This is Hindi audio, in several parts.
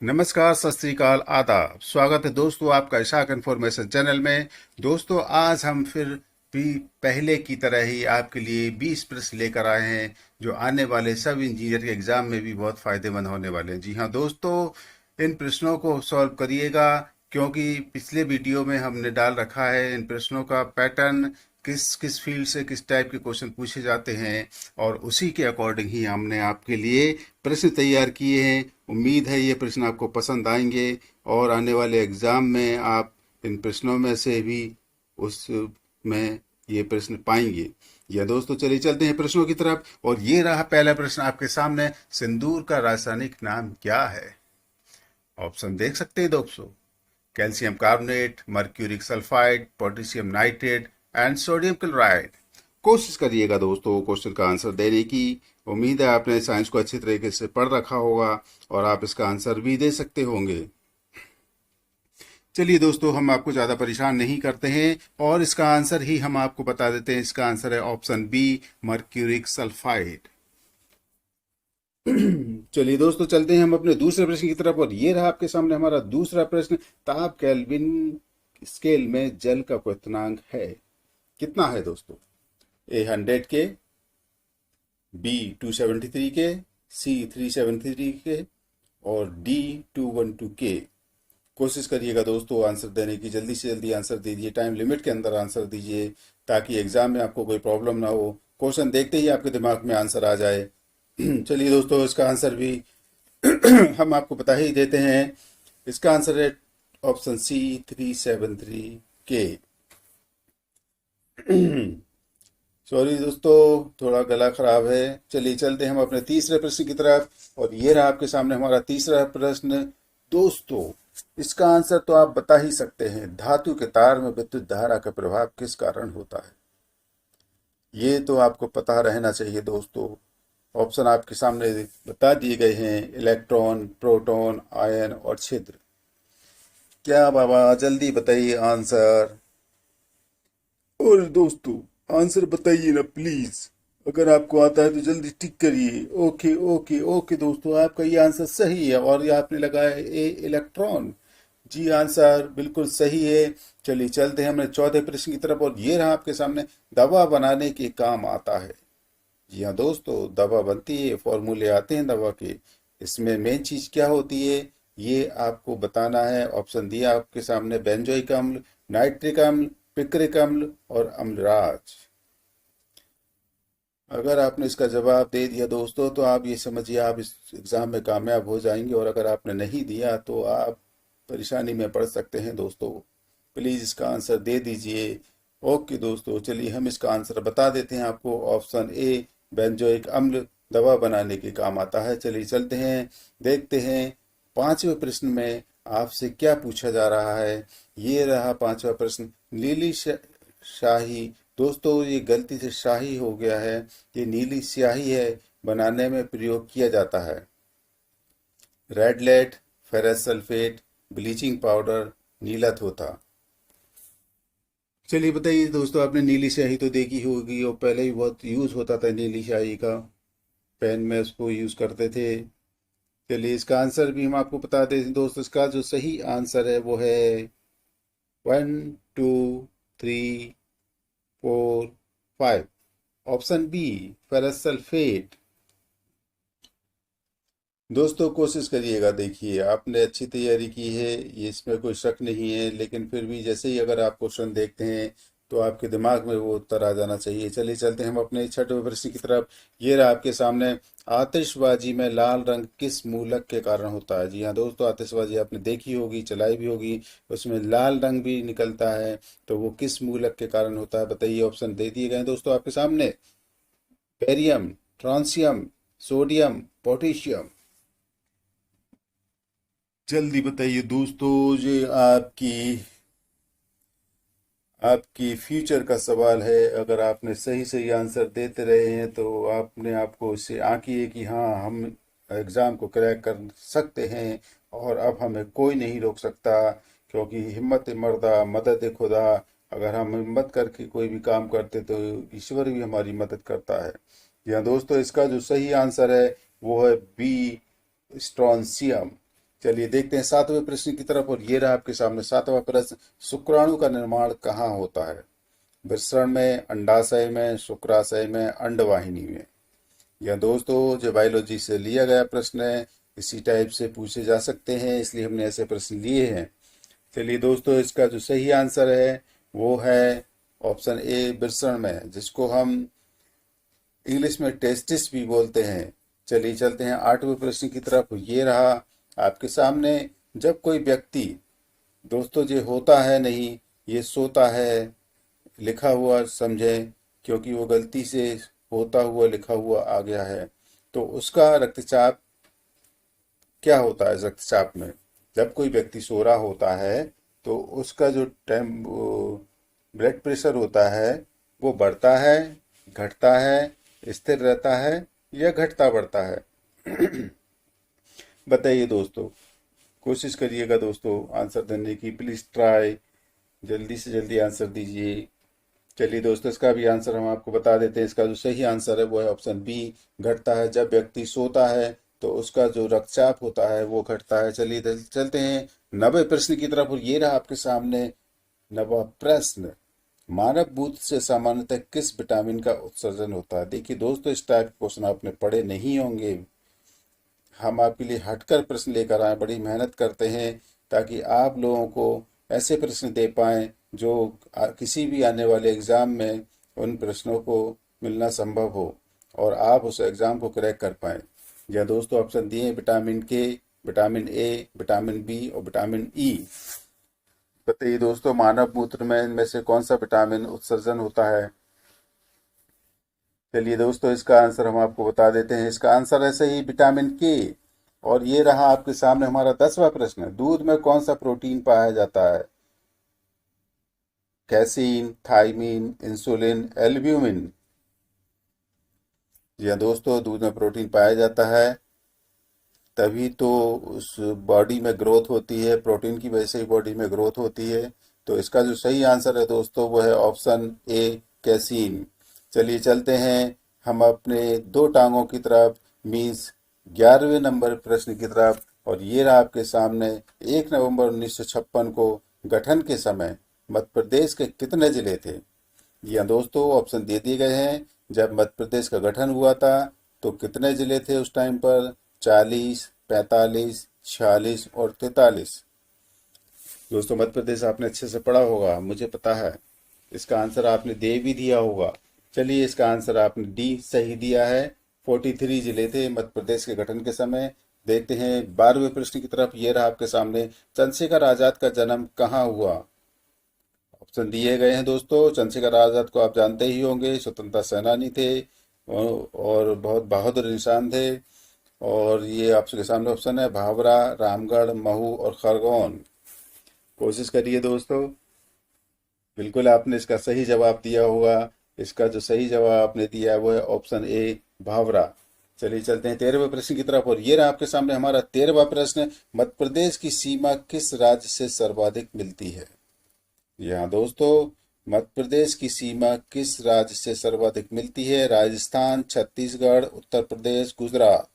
नमस्कार, सत श्री अकाल, आदाब। स्वागत है दोस्तों आपका इशाक इन्फॉर्मेशन चैनल में। दोस्तों आज हम फिर भी पहले की तरह ही आपके लिए 20 प्रश्न लेकर आए हैं जो आने वाले सब इंजीनियर के एग्जाम में भी बहुत फायदेमंद होने वाले हैं। जी हाँ दोस्तों, इन प्रश्नों को सॉल्व करिएगा क्योंकि पिछले वीडियो में हमने डाल रखा है इन प्रश्नों का पैटर्न, किस किस फील्ड से किस टाइप के क्वेश्चन पूछे जाते हैं और उसी के अकॉर्डिंग ही हमने आपके लिए प्रश्न तैयार किए हैं। उम्मीद है ये प्रश्न आपको पसंद आएंगे और आने वाले एग्जाम में आप इन प्रश्नों में से भी उस में ये प्रश्न पाएंगे। या दोस्तों चलिए चलते हैं प्रश्नों की तरफ। और ये रहा पहला प्रश्न आपके सामने, सिंदूर का रासायनिक नाम क्या है? ऑप्शन देख सकते हैं दोस्तों, calcium carbonate, mercuric sulphide, potassium nitrate and sodium chloride. कोशिश करिएगा दोस्तों क्वेश्चन का आंसर देने की। उम्मीद है आपने साइंस को अच्छी तरीके से पढ़ रखा होगा और आप इसका आंसर भी दे सकते होंगे। चलिए दोस्तों, हम आपको ज़्यादा परेशान नहीं करते हैं और इसका आंसर ही हम आपको बता देते हैं। इसका आंसर है ऑप्शन बी, मर्क्यूरिक सल्फाइड। चलिए दोस्तों, चलते हैं हम अपने दूसरे प्रश्न की तरफ। और ये रहा आपके सामने हमारा दूसरा प्रश्न, ताप केल्विन स्केल में जल का क्वथनांक है कितना है दोस्तों? ए 100 के, बी 273 के, सी 373 के और डी 212 के। कोशिश करिएगा दोस्तों आंसर देने की, जल्दी से जल्दी आंसर दीजिए, टाइम लिमिट के अंदर आंसर दीजिए ताकि एग्जाम में आपको कोई प्रॉब्लम ना हो, क्वेश्चन देखते ही आपके दिमाग में आंसर आ जाए। चलिए दोस्तों, इसका आंसर भी हम आपको बता ही देते हैं। इसका आंसर है ऑप्शन सी, 373 के। सॉरी दोस्तों, थोड़ा गला खराब है। चलिए चलते हैं हम अपने तीसरे प्रश्न की तरफ। और ये रहा आपके सामने हमारा तीसरा प्रश्न। दोस्तों इसका आंसर तो आप बता ही सकते हैं, धातु के तार में विद्युत धारा का प्रभाव किस कारण होता है? ये तो आपको पता रहना चाहिए दोस्तों। ऑप्शन आपके सामने बता दिए गए हैं, इलेक्ट्रॉन, प्रोटॉन, आयन और छिद्र। क्या बाबा, जल्दी बताइए आंसर। और दोस्तों आंसर बताइए ना प्लीज, अगर आपको आता है तो जल्दी टिक करिए। ओके ओके ओके दोस्तों, आपका ये आंसर सही है और ये आपने लगाया ए, इलेक्ट्रॉन। जी आंसर बिल्कुल सही है। चलिए चलते हैं हमारे चौथे प्रश्न की तरफ। और ये रहा आपके सामने, दवा बनाने के काम आता है। जी हाँ दोस्तों, दवा बनती है, फॉर्मूले आते हैं दवा के। इसमें मेन चीज क्या होती है ये आपको बताना है। ऑप्शन दिया आपके सामने, बेंजोइक अम्ल, नाइट्रिक अम्ल, पिक्रिक अम्ल और अम्लराज। अगर आपने इसका जवाब दे दिया दोस्तों तो आप ये समझिए आप इस एग्जाम में कामयाब हो जाएंगे, और अगर आपने नहीं दिया तो आप परेशानी में पड़ सकते हैं दोस्तों। प्लीज इसका आंसर दे दीजिए। ओके दोस्तों, चलिए हम इसका आंसर बता देते हैं आपको। ऑप्शन ए, बेंजोइक अम्ल दवा बनाने के काम आता है। चलिए चलते हैं, देखते हैं पांचवें प्रश्न में आपसे क्या पूछा जा रहा है। ये रहा पांचवा प्रश्न, नीली शाही। दोस्तों ये गलती से शाही हो गया है, ये नीली स्याही है, बनाने में प्रयोग किया जाता है। Red lead, ferrous sulphate, bleaching powder, नीला थोथा। चलिए बताइए दोस्तों, आपने नीली स्याही तो देखी होगी और पहले भी बहुत यूज होता था नीली स्याही का, पेन में उसको यूज करते थे। चलिए इसका आंसर भी हम आपको बता दें दोस्तों। इसका जो सही आंसर है वो है 1 2 3 4 5, ऑप्शन बी, फेरस सल्फेट। दोस्तों कोशिश करिएगा, देखिए आपने अच्छी तैयारी की है, ये इसमें कोई शक नहीं है, लेकिन फिर भी जैसे ही अगर आप क्वेश्चन देखते हैं तो आपके दिमाग में वो उत्तर आ जाना चाहिए। चलिए चलते हैं हम अपने छठवें प्रश्न की तरफ। ये रहा आपके सामने, आतिशबाजी में लाल रंग किस मूलक के कारण होता है? जी हाँ दोस्तों, आतिशबाजी आपने देखी होगी, चलाई भी होगी, उसमें लाल रंग भी निकलता है, तो वो किस मूलक के कारण होता है बताइए। ऑप्शन दे दिए गए हैं दोस्तों आपके सामने, बेरियम, ट्रांसियम, सोडियम, पोटेशियम। जल्दी बताइए दोस्तों, ये आपकी फ्यूचर का सवाल है। अगर आपने सही सही आंसर देते रहे हैं तो आपने आपको इससे आंकी है कि हाँ हम एग्ज़ाम को क्रैक कर सकते हैं और अब हमें कोई नहीं रोक सकता, क्योंकि हिम्मत मर्दा मदद खुदा। अगर हम हिम्मत करके कोई भी काम करते तो ईश्वर भी हमारी मदद करता है। जी हाँ दोस्तों, इसका जो सही आंसर है वो है बी, स्ट्रॉन्सियम। चलिए देखते हैं सातवें प्रश्न की तरफ, और ये रहा आपके सामने सातवां प्रश्न। शुक्राणु का निर्माण कहाँ होता है? वृषण में, अंडाशय में, शुक्राशय में, अंडवाहिनी में। यह दोस्तों जो बायोलॉजी से लिया गया प्रश्न है, इसी टाइप से पूछे जा सकते हैं, इसलिए हमने ऐसे प्रश्न लिए हैं। चलिए दोस्तों, इसका जो सही आंसर है वो है ऑप्शन ए, वृषण में, जिसको हम इंग्लिश में टेस्टिस भी बोलते हैं। चलिए चलते हैं आठवें प्रश्न की तरफ। ये रहा आपके सामने। जब कोई व्यक्ति, दोस्तों ये होता है नहीं, ये सोता है लिखा हुआ समझें, क्योंकि वो गलती से होता हुआ लिखा हुआ आ गया है। तो उसका रक्तचाप क्या होता है रक्तचाप में? जब कोई व्यक्ति सो रहा होता है तो उसका जो ब्लड प्रेशर होता है वो बढ़ता है, घटता है, स्थिर रहता है, या घटता बढ़ता है? बताइए दोस्तों, कोशिश करिएगा दोस्तों आंसर देने की। प्लीज ट्राई, जल्दी से जल्दी आंसर दीजिए। चलिए दोस्तों, इसका भी आंसर हम आपको बता देते हैं। इसका जो सही आंसर है वो है ऑप्शन बी, घटता है। जब व्यक्ति सोता है तो उसका जो रक्तचाप होता है वो घटता है। चलिए चलते हैं नवे प्रश्न की तरफ, और ये रहा आपके सामने नवा प्रश्न। मानव बूथ से सामान्यतः किस विटामिन का उत्सर्जन होता है? देखिए दोस्तों, इस टाइप के क्वेश्चन आपने पढ़े नहीं होंगे। हम आपके लिए हटकर प्रश्न लेकर आए, बड़ी मेहनत करते हैं ताकि आप लोगों को ऐसे प्रश्न दे पाएं जो किसी भी आने वाले एग्ज़ाम में उन प्रश्नों को मिलना संभव हो और आप उस एग्ज़ाम को क्रैक कर पाएं। या दोस्तों ऑप्शन दिए हैं विटामिन के, विटामिन ए, विटामिन बी और विटामिन ई। बताइए दोस्तों, मानव मूत्र में इनमें से कौन सा विटामिन उत्सर्जन होता है? चलिए दोस्तों, इसका आंसर हम आपको बता देते हैं। इसका आंसर है सही, विटामिन के। और ये रहा आपके सामने हमारा 10वां प्रश्न। दूध में कौन सा प्रोटीन पाया जाता है? Casein, thiamine, insulin, albumin. जी हाँ दोस्तों, दूध में प्रोटीन पाया जाता है, तभी तो उस बॉडी में ग्रोथ होती है, प्रोटीन की वजह से ही बॉडी में ग्रोथ होती है। तो इसका जो सही आंसर है दोस्तों वो है ऑप्शन ए, कैसीन। चलिए चलते हैं हम अपने दो टांगों की तरफ, मीन्स 11वें नंबर प्रश्न की तरफ। और ये रहा आपके सामने। 1 नवंबर 1956 को गठन के समय मध्य प्रदेश के कितने जिले थे? जी हाँ दोस्तों, ऑप्शन दे दिए गए हैं। जब मध्य प्रदेश का गठन हुआ था तो कितने जिले थे उस टाइम पर? 40, 45, 46 और 43। दोस्तों मध्य प्रदेश आपने अच्छे से पढ़ा होगा, मुझे पता है। इसका आंसर आपने दे भी दिया होगा। चलिए, इसका आंसर आपने डी सही दिया है। 43 जिले थे मध्य प्रदेश के गठन के समय। देखते हैं 12वें प्रश्न की तरफ। ये रहा आपके सामने। चंद्रशेखर आजाद का जन्म कहाँ हुआ? ऑप्शन दिए गए हैं दोस्तों। चंद्रशेखर आजाद को आप जानते ही होंगे, स्वतंत्रता सेनानी थे और बहुत बहादुर इंसान थे। और ये आपके सामने ऑप्शन है भावरा, रामगढ़, महू और खरगोन। कोशिश करिए दोस्तों, बिल्कुल आपने इसका सही जवाब दिया होगा। इसका जो सही जवाब आपने दिया है वो है ऑप्शन ए, भावरा। चलिए चलते हैं 13वें प्रश्न की तरफ, और ये रहा आपके सामने हमारा 13वां प्रश्न। मध्य प्रदेश की सीमा किस राज्य से सर्वाधिक मिलती है? यहाँ दोस्तों, मध्य प्रदेश की सीमा किस राज्य से सर्वाधिक मिलती है? राजस्थान, छत्तीसगढ़, उत्तर प्रदेश, गुजरात।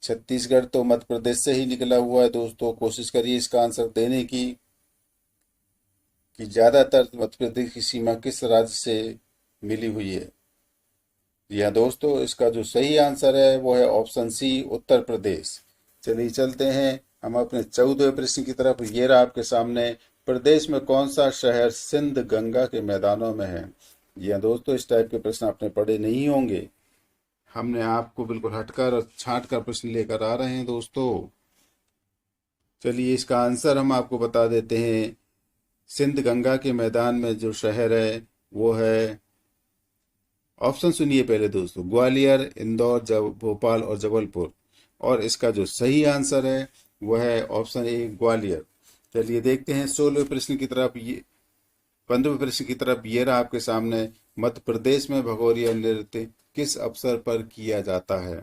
छत्तीसगढ़ तो मध्य प्रदेश से ही निकला हुआ है दोस्तों। कोशिश करिए इसका आंसर देने की कि ज्यादातर मध्य प्रदेश की सीमा किस राज्य से मिली हुई है। जी हाँ दोस्तों, इसका जो सही आंसर है वो है ऑप्शन सी, उत्तर प्रदेश। चलिए चलते हैं हम अपने 14वें प्रश्न की तरफ। ये रहा आपके सामने। प्रदेश में कौन सा शहर सिंध गंगा के मैदानों में है? जी हाँ दोस्तों, इस टाइप के प्रश्न आपने पढ़े नहीं होंगे। हमने आपको बिल्कुल हटकर और छांट कर प्रश्न लेकर आ रहे हैं दोस्तों। चलिए, इसका आंसर हम आपको बता देते हैं। सिंध गंगा के मैदान में जो शहर है वो है, ऑप्शन सुनिए पहले दोस्तों, ग्वालियर, इंदौर, भोपाल और जबलपुर। और इसका जो सही आंसर है वो है ऑप्शन ए, ग्वालियर। चलिए देखते हैं 16वें प्रश्न की तरफ। ये 15वें प्रश्न की तरफ। ये रहा आपके सामने। मध्य प्रदेश में भगोरिया नृत्य किस अवसर पर किया जाता है?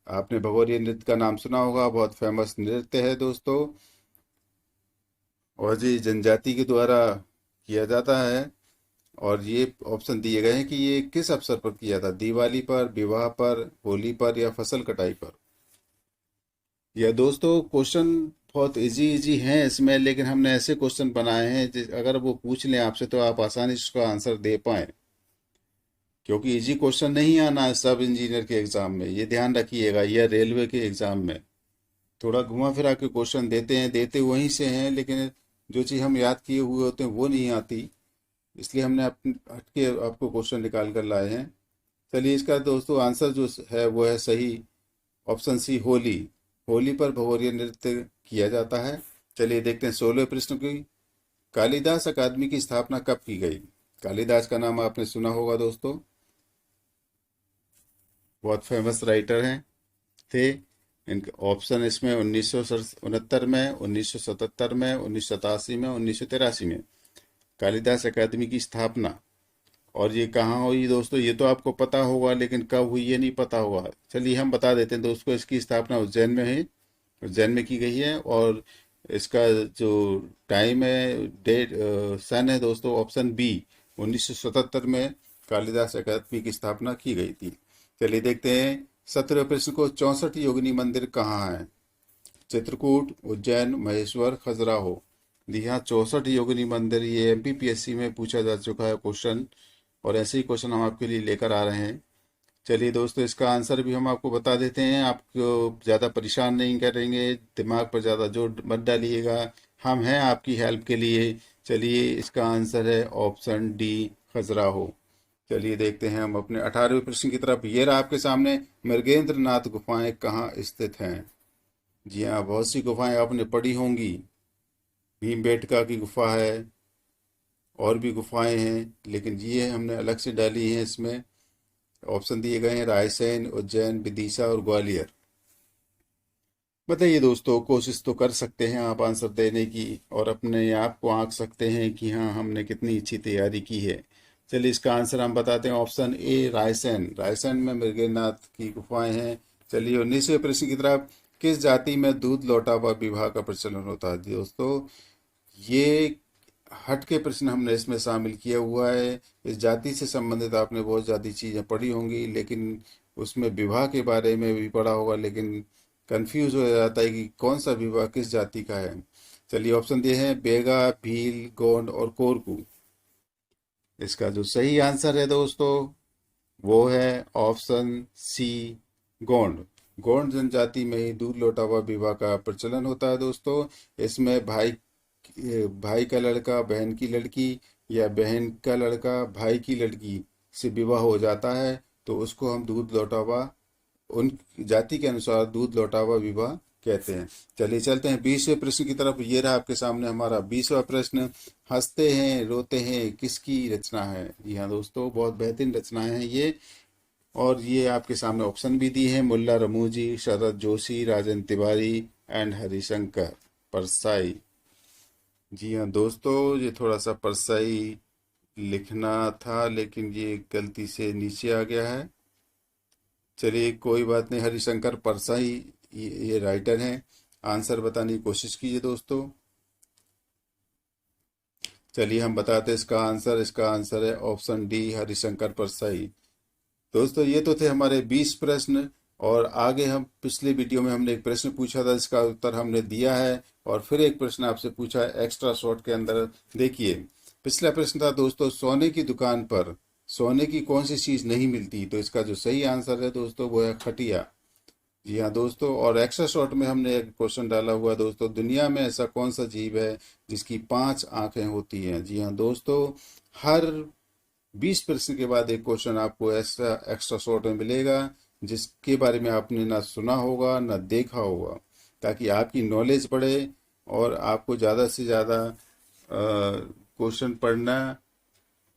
आपने भगोरिया नृत्य का नाम सुना होगा, बहुत फेमस नृत्य है दोस्तों। और ये जनजाति के द्वारा किया जाता है। और ये ऑप्शन दिए गए हैं कि ये किस अवसर पर किया था? दिवाली पर, विवाह पर, होली पर या फसल कटाई पर। या दोस्तों क्वेश्चन बहुत इजी इजी हैं इसमें, लेकिन हमने ऐसे क्वेश्चन बनाए हैं अगर वो पूछ लें आपसे तो आप आसानी से उसका आंसर दे पाएं, क्योंकि इजी क्वेश्चन नहीं आना है सब इंजीनियर के एग्जाम में, ये ध्यान रखिएगा, या रेलवे के एग्जाम में। थोड़ा घुमा फिरा के क्वेश्चन देते हैं, देते वहीं से हैं, लेकिन जो चीज़ हम याद किए हुए होते हैं वो नहीं आती, इसलिए हमने हटके आपको क्वेश्चन निकाल कर लाए हैं। चलिए इसका दोस्तों आंसर जो है वो है सही, ऑप्शन सी, होली। होली पर भगोरिया नृत्य किया जाता है। चलिए देखते हैं 16वें प्रश्न की। कालिदास अकादमी की स्थापना कब की गई? कालिदास का नाम आपने सुना होगा दोस्तों, बहुत फेमस राइटर हैं थे। इनके ऑप्शन इसमें 1969 में, 1977 में, 1987 में, 1983 में कालिदास अकादमी की स्थापना। और ये कहाँ हुई दोस्तों, ये तो आपको पता होगा, लेकिन कब हुई ये नहीं पता होगा। चलिए हम बता देते हैं दोस्तों, इसकी स्थापना उज्जैन में है, उज्जैन में की गई है। और इसका जो टाइम है, डेट, सन है दोस्तों, ऑप्शन बी, 1977 में कालिदास अकादमी की स्थापना की गई थी। चलिए देखते हैं 17वें प्रश्न को। 64 योगिनी मंदिर कहाँ है? चित्रकूट, उज्जैन, महेश्वर, खजुराहो। जी हाँ, 64 योगिनी मंदिर, ये एमपीपीएससी में पूछा जा चुका है क्वेश्चन, और ऐसे ही क्वेश्चन हम आपके लिए लेकर आ रहे हैं। चलिए दोस्तों इसका आंसर भी हम आपको बता देते हैं, आपको ज़्यादा परेशान नहीं करेंगे, दिमाग पर ज़्यादा जोर मत डालिएगा, हम हैं आपकी हेल्प के लिए। चलिए इसका आंसर है ऑप्शन डी, खजुराहो। चलिए देखते हैं हम अपने 18वें प्रश्न की तरफ। ये रहा आपके सामने, मृगेंद्र नाथ गुफाएं कहाँ स्थित हैं? जी हाँ, बहुत सी गुफाएं आपने पढ़ी होंगी, भीमबेटका की गुफा है, और भी गुफाएं हैं, लेकिन ये हमने अलग से डाली हैं इसमें। ऑप्शन दिए गए हैं रायसेन, उज्जैन, विदिशा और ग्वालियर। बताइए दोस्तों, कोशिश तो कर सकते हैं आप आंसर देने की, और अपने आप को आंक सकते हैं कि हाँ हमने कितनी अच्छी तैयारी की है। चलिए इसका आंसर हम बताते हैं, ऑप्शन ए, रायसेन। रायसेन में मृगनाथ की गुफाएं हैं। चलिए 19वें प्रश्न की तरफ। किस जाति में दूध लौटावा विवाह का प्रचलन होता है? दोस्तों ये हट के प्रश्न हमने इसमें शामिल किया हुआ है। इस जाति से संबंधित आपने बहुत ज़्यादा चीज़ें पढ़ी होंगी, लेकिन उसमें विवाह के बारे में भी पढ़ा होगा, लेकिन कंफ्यूज हो जाता है कि कौन सा विवाह किस जाति का है। चलिए ऑप्शन दिए हैं बेगा, भील, गोंड और कोरकू। इसका जो सही आंसर है दोस्तों वो है ऑप्शन सी, गोंड। गोंड जनजाति में ही दूध लौटा हुआ विवाह का प्रचलन होता है दोस्तों। इसमें भाई का लड़का बहन की लड़की, या बहन का लड़का भाई की लड़की से विवाह हो जाता है, तो उसको हम दूध लौटावा, उन जाति के अनुसार दूध लौटावा विवाह कहते हैं। चलिए चलते हैं 20वें प्रश्न की तरफ। ये रहा आपके सामने हमारा 20वां प्रश्न। हंसते हैं रोते हैं किसकी रचना है? जी हाँ दोस्तों, बहुत बेहतरीन रचनाएं हैं ये, और ये आपके सामने ऑप्शन भी दी है, मुल्ला रमूजी, शरद जोशी, राजन तिवारी एंड हरिशंकर परसाई। जी हाँ दोस्तों, ये थोड़ा सा परसाई लिखना था, लेकिन ये गलती से नीचे आ गया है। चलिए कोई बात नहीं, हरिशंकर परसाई ये राइटर हैं। आंसर बताने की कोशिश कीजिए दोस्तों। चलिए हम बताते हैं इसका आंसर। इसका आंसर है ऑप्शन डी, हरिशंकर परसाई। दोस्तों ये तो थे हमारे 20 प्रश्न, और आगे हम पिछले वीडियो में हमने एक प्रश्न पूछा था, जिसका उत्तर हमने दिया है, और फिर एक प्रश्न आपसे पूछा है एक्स्ट्रा शॉर्ट के अंदर। देखिए पिछला प्रश्न था दोस्तों, सोने की दुकान पर सोने की कौन सी चीज नहीं मिलती? तो इसका जो सही आंसर है दोस्तों वो है खटिया। जी हाँ दोस्तों, और एक्स्ट्रा शॉर्ट में हमने एक क्वेश्चन डाला हुआ है दोस्तों, दुनिया में ऐसा कौन सा जीव है जिसकी 5 आंखें होती हैं? जी हाँ दोस्तों, हर 20 प्रश्न के बाद एक क्वेश्चन आपको ऐसा एक्स्ट्रा शॉर्ट में मिलेगा, जिसके बारे में आपने ना सुना होगा ना देखा होगा, ताकि आपकी नॉलेज बढ़े और आपको ज़्यादा से ज़्यादा क्वेश्चन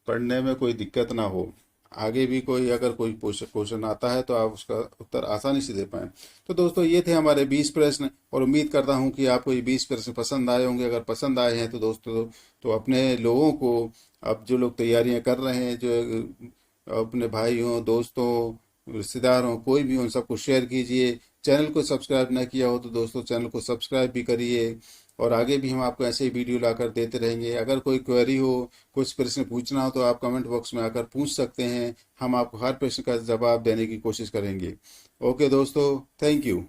पढ़ने में कोई दिक्कत ना हो। आगे भी कोई अगर कोई क्वेश्चन आता है तो आप उसका उत्तर आसानी से दे पाएं। तो दोस्तों ये थे हमारे 20 प्रश्न, और उम्मीद करता हूं कि आपको ये 20 प्रश्न पसंद आए होंगे। अगर पसंद आए हैं तो दोस्तों तो अपने लोगों को, अब जो लोग तैयारियां कर रहे हैं, जो अपने भाई हों, दोस्तों, रिश्तेदार हों, कोई भी हो, उन सबको शेयर कीजिए। चैनल को सब्सक्राइब ना किया हो तो दोस्तों चैनल को सब्सक्राइब भी करिए, और आगे भी हम आपको ऐसे ही वीडियो लाकर देते रहेंगे। अगर कोई क्वेरी हो, कुछ प्रश्न पूछना हो, तो आप कमेंट बॉक्स में आकर पूछ सकते हैं, हम आपको हर प्रश्न का जवाब देने की कोशिश करेंगे। ओके दोस्तों, थैंक यू।